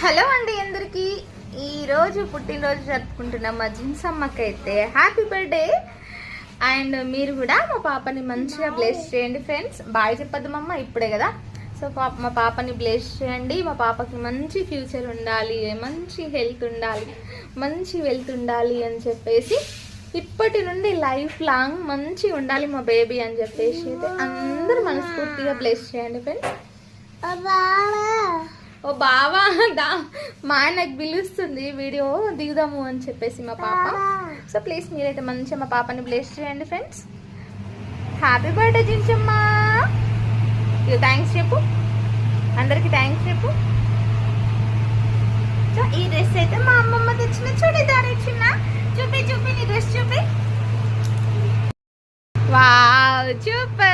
Hello అండి అందరికి ఈరోజు పుట్టినరోజు జరుపుకుంటున్న మా జిన్సమ్మకి అయితే హ్యాపీ బర్త్డే. అండ్ మీరు కూడా మా పాపని మంచిగా బ్లెస్ చేయండి ఫ్రెండ్స్. బాయ్ చెప్పద్దు మమ్మ ఇప్పుడే కదా. సో మా పాపని బ్లెస్ చేయండి. మా పాపకి మంచి ఫ్యూచర్ ఉండాలి, మంచి హెల్త్ ఉండాలి, మంచి వెల్త్ ఉండాలి అని చెప్పేసి ఇప్పటి నుండి లైఫ్ లాంగ్ మంచి ఉండాలి మా బేబీ అని చెప్పేసి అయితే అందరూ మనస్ఫూర్తిగా బ్లెస్ చేయండి ఫ్రెండ్స్. ఓ బావా మా ఆయనకు పిలుస్తుంది వీడియో దిగుదాము అని చెప్పేసి మా పాప. సో ప్లీజ్ మీరైతే మంచిగా మా పాపని బ్లెస్ చేయండి ఫ్రెండ్స్. Happy birthday జించమ్మా. ఇక థ్యాంక్స్ చెప్పు, అందరికి థ్యాంక్స్ చెప్పు. సో ఈ డ్రెస్ అయితే మా అమ్మమ్మ తెచ్చిన చూడిదార్ ఇచ్చిన. చూపి నీ డ్రెస్ చూపి. Wow super.